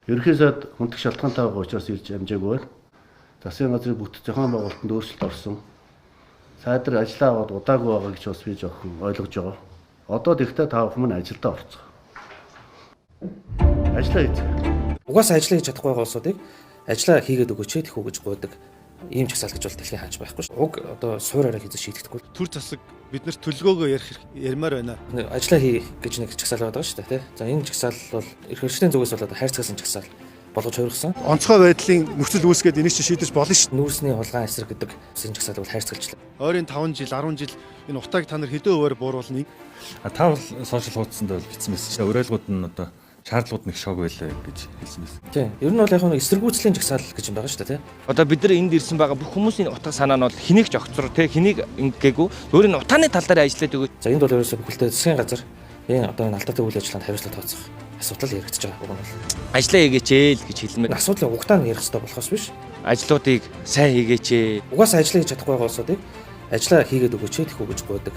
Ерөнхий сайд хүндх шалтгаантай байгаа учраас ирж амжаагүй байна. Засгийн газрын бүт зохион байгуулалтанд өөрчлөлт орсон. Сайд нар ажиллаа аваад удаагүй байгаа гэж бас би жоохон ойлгож байгаа. Одоо тэгтээ та бүхэн ажилдаа орцгоо. Ажиллаа хийх. Угаасаа ажиллаа хийж чадахгүй байгаа улсуудыг ажиллаа хийгээд өгөөч тэхүү гэж гуйдаг. Ийм чагсаал гэж бол дэлхийн хааж байхгүй шүү. Уг одоо суураараа хийж шийдэхгүй. Төр засаг бид нарт төлгөөгөө ярмаар байна. Ажиллаа хийх гэж нэг чагсаал байгаа шүү дээ, тий. За энэ чагсаал бол эрх хэрэгчдийн зүгээс бол одоо хайрцагсан чагсаал болгож хувирсан. Онцгой байдлын нөхцөл үүсгээд энийг чи шийдэж болно шүү. Нүүрсний хулгайн эсрэг гэдэг энэ чагсаалыг бол хайрцагчлаа. Ойрын 5 жил, 10 жил энэ утааг та нар хэдэн хувиар бууруулна? Та бол сошиал хуудсанд бол бичсэн байсан. Уриалгууд нь одоо шаардлагууд нэг шог байлаа гэж хэлсэн байсан. Тийм. Ер нь бол яг нэг эсэргүүцлийн жагсаал гэж юм байгаа шүү дээ, тий. Одоо бид нар энд ирсэн байгаа бүх хүмүүсийн утга санаа нь бол хэнийг ч огцроо тий хэнийг ингээгүү өөрийн утааны тал дээр ажиллаад өгөө. За энд бол ерөөсөө бүхэлдээ засгийн газар энэ одоо энэ алдаатай үйл ажиллагаанд хариуцлага тооцох асуудал яригдчихэж байгаа юм бол. Ажиллаа хийгээч л гэж хэлмээр. Асуудлыг угтаан ярих хэрэгтэй болохоос биш. Ажлуудыг сайн хийгээч. Угаасаа ажиллаа хийж чадахгүй байгаа улсуудыг ажиллаа хийгээд өгөөч тэхүү гэж гуйдаг.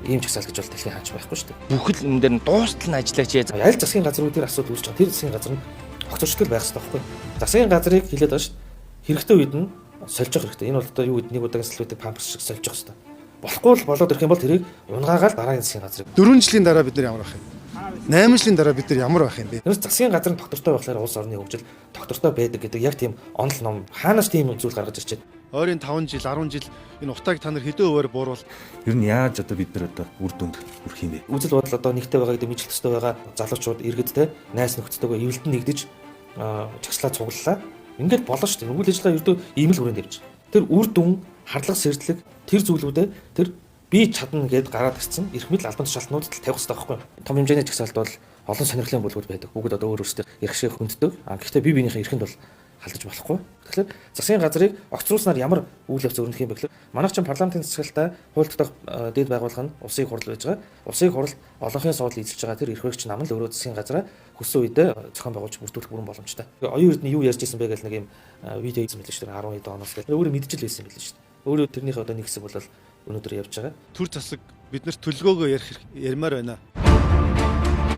Ийм чагсаал гэж бол дэлхийн хааж байхгүй шүү дээ. Бүхэл энэ дээр нь дуустал нь ажиллаач. Аль засгийн газрын дээр асуудал үүсэж байгаа. Тэр засгийн газар нь огцорчтол байх хэрэгтэй байхгүй. Засгийн газрыг хилээд байгаа шүү дээ. Хэрэгтэй үед нь сольж явах хэрэгтэй. Энэ бол одоо юу гэдэг нэг удаагийн салбарыг памперс шиг сольж явах хэрэгтэй. Болохгүй л болоод ирэх юм бол тэрийг унгаагаал дараагийн засгийн газрыг 4 жилийн дараа бид нар ямар байх юм? 8 жилийн дараа бид нар ямар байх юм бэ? Тэрс засгийн газар нь доктортой байхлаар улс орны хөгжил доктортой байдаг гэдэг яг тийм онол ном хаанаас тийм зүйл гаргаж ирчээд Ойрын 5 жил, 10 жил энэ утааг та нар хэдэн хувиар бууруул? Ер нь яаж одоо бид нар одоо үр дүнд хүрэх юм бэ? Үзэл бодол одоо нэгтэй байгаа гэдэг мэдлэг төстэй байгаа залуучууд иргэдтэй найс нөхдөдөө эвлэлд нэгдэж чагслаа цуглалаа. Ингээд болно шүү дээ. Үйл ажиллагаа ердөө ийм л хүрээнд явж. Тэр үр дүн, харлага сэрдлэг, тэр зүйлүүдээ тэр би чадна гэд гараад ирсэн эрх мэдэл албан тушаалтнуудад л тавих хэрэгтэй байхгүй юу? Том хэмжээний чагсаалт бол олон сонирхлын бүлгүүд байдаг. Бүгд одоо өөр өөрсдөө ярих шиг хүнддэг. Гэхдээ би биенийхээ эрхэнд бол халдаж болохгүй. Тэгэхээр засгийн газрыг огцруулснаар ямар үйл явц өрнөх юм бэ гэхээр манайх ч парламентын засаглалтаа хууль тогтоох дэд байгууллага нь улсын хурал байж байгаа. Улсын хурал олонхын суудлыг эзэлж байгаа тэр эрх хэрэгч нам л өөрөө засгийн газраа хүссэн үедээ зохион байгуулж бүрдүүлэх бүрэн боломжтой. Оюун эрдэнэ юу ярьж ирсэн бэ гэж нэг юм видео хийсэн мэлээ шүү дээ 12 оноос гэх. Өөрөө мэдчихэл байсан мэлээ шүү дээ. Өөрөө тэрнийхээ одоо нэг хэсэг бол өнөөдөр явж байгаа. Төр засаг бид нарт төлгөөгөө ярмаар байна.